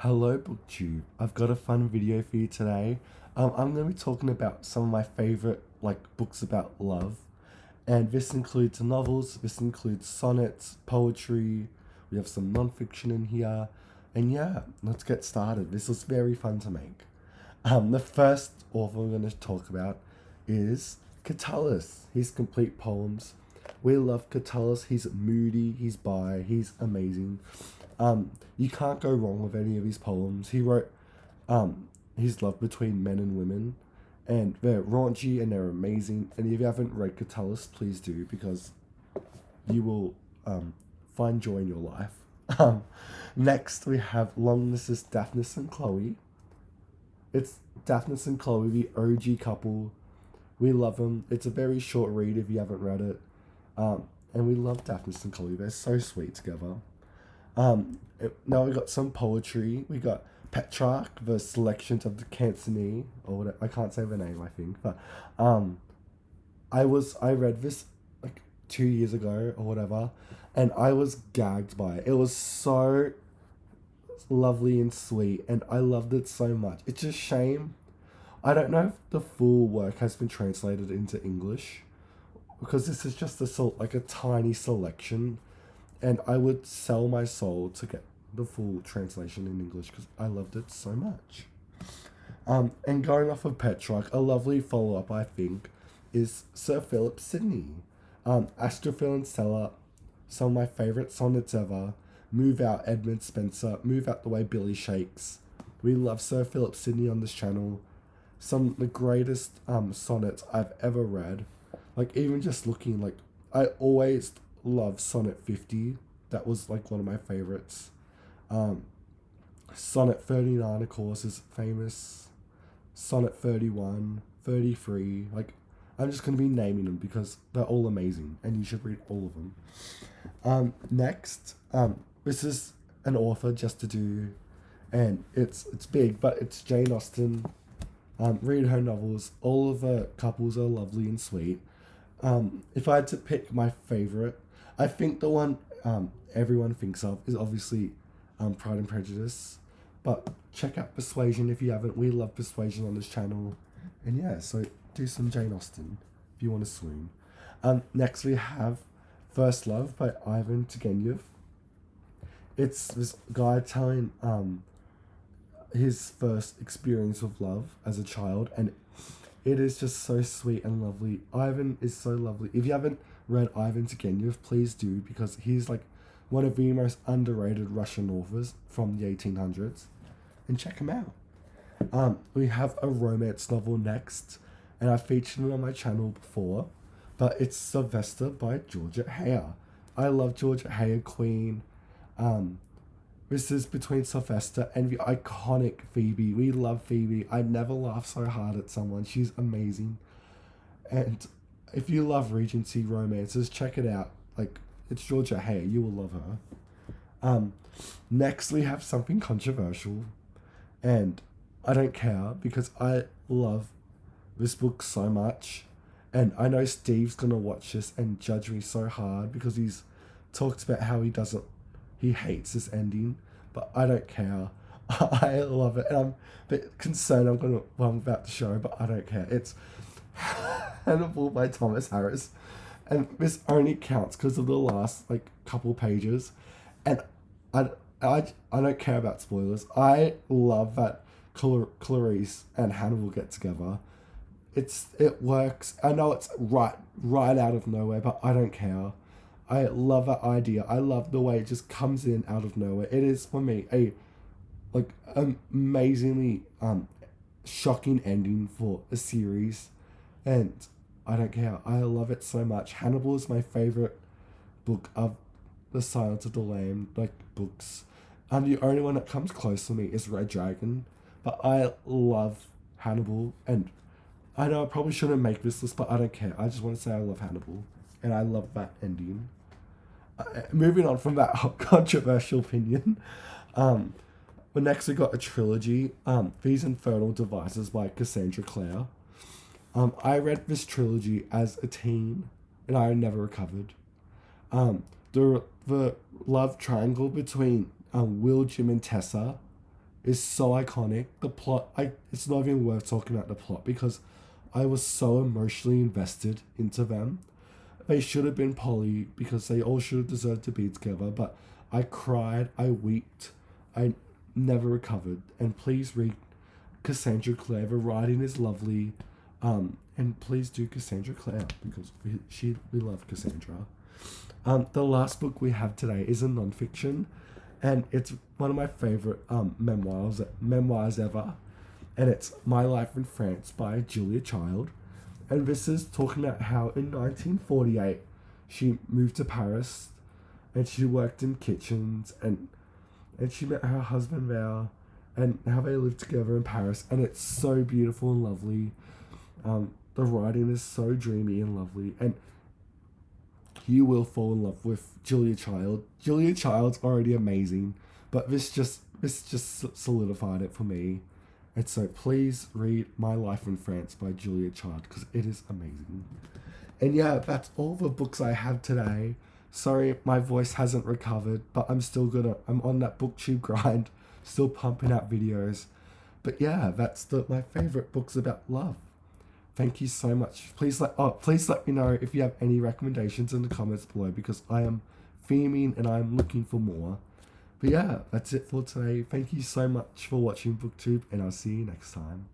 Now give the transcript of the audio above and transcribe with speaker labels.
Speaker 1: Hello BookTube. I've got a fun video for you today. I'm going to be talking about some of my favorite books about love, and this includes novels. This includes sonnets, poetry. We have some non-fiction in here, and yeah, let's get started. This was very fun to make. The first author we're going to talk about is Catullus. His complete poems. We love Catullus. He's moody. He's bi. He's amazing. You can't go wrong with any of his poems. He wrote his love between men and women, and they're raunchy and they're amazing. And if you haven't read Catullus, please do, because you will find joy in your life. Next, we have Long This Daphnis and Chloe. It's Daphnis and Chloe, the OG couple. We love them. It's a very short read if you haven't read it. And we love Daphnis and Chloe. They're so sweet together. Now we got some poetry. We got Petrarch, the Selections of the Cancini, or whatever. I can't say the name, I think, but I read this like 2 years ago or whatever, and I was gagged by it. It was so lovely and sweet, and I loved it so much. It's a shame. I don't know if the full work has been translated into English, because this is just a tiny selection, and I would sell my soul to get the full translation in English because I loved it so much. And going off of Petrarch, a lovely follow up, I think, is Sir Philip Sidney. Astrophil and Stella, some of my favourite sonnets ever. Move Out Edmund Spenser, Move Out the Way Billy Shakes. We love Sir Philip Sidney on this channel. Some of the greatest sonnets I've ever read. Like, even just looking, I always love Sonnet 50. That was one of my favorites. Sonnet 39, of course, is famous. Sonnet 31, 33. I'm just going to be naming them because they're all amazing and you should read all of them. Next, this is an author just to do, and it's big, but it's Jane Austen. Read her novels. All of her couples are lovely and sweet. If I had to pick my favorite, I think the one everyone thinks of is obviously Pride and Prejudice. But check out Persuasion if you haven't. We love Persuasion on this channel. And yeah, so do some Jane Austen if you want to swoon. Next we have First Love by Ivan Turgenev. It's this guy telling his first experience of love as a child, and it is just so sweet and lovely. Ivan is so lovely. If you haven't read Ivan Turgenev, please do, because he's one of the most underrated Russian authors from the 1800s. And check him out. We have a romance novel next, and I featured it on my channel before, but it's Sylvester by Georgette Heyer. I love Georgette Heyer, Queen. This is between Sylvester and the iconic Phoebe. We love Phoebe. I never laugh so hard at someone. She's amazing. And if you love Regency romances, check it out. It's Georgia Heyer. You will love her. Next, we have something controversial. And I don't care because I love this book so much. And I know Steve's going to watch this and judge me so hard because he's talked about how he hates this ending, but I don't care. I love it, and I'm a bit concerned I'm about to show, but I don't care. It's Hannibal by Thomas Harris, and this only counts because of the last couple pages, and I don't care about spoilers. I love that Clarice and Hannibal get together. It works. I know it's right out of nowhere, but I don't care. I love that idea. I love the way it just comes in out of nowhere. It is, for me, a amazingly shocking ending for a series, and I don't care. I love it so much. Hannibal is my favorite book of the Silence of the Lamb books. The only one that comes close to me is Red Dragon, but I love Hannibal, and I know I probably shouldn't make this list, but I don't care. I just want to say I love Hannibal, and I love that ending. Moving on from that controversial opinion, but next we got a trilogy, These Infernal Devices by Cassandra Clare. I read this trilogy as a teen, and I never recovered. The love triangle between Will, Jim, and Tessa is so iconic. The plot, it's not even worth talking about the plot because I was so emotionally invested into them. They should have been poly because they all should have deserved to be together, but I cried, I wept, I never recovered. And please read Cassandra Clare. The writing is lovely. And please do Cassandra Clare because we love Cassandra. The last book we have today is a nonfiction, and it's one of my favorite memoirs ever, and it's My Life in France by Julia Child. And this is talking about how in 1948 she moved to Paris, and she worked in kitchens, and she met her husband there, and how they lived together in Paris, and it's so beautiful and lovely. The writing is so dreamy and lovely, and you will fall in love with Julia Child. Julia Child's already amazing, but this just solidified it for me. And so please read My Life in France by Julia Child because it is amazing. And yeah, that's all the books I have today. Sorry, my voice hasn't recovered, but I'm on that booktube grind, still pumping out videos. But yeah, that's my favorite books about love. Thank you so much. Please let me know if you have any recommendations in the comments below because I am theming and I'm looking for more. But yeah, that's it for today. Thank you so much for watching BookTube, and I'll see you next time.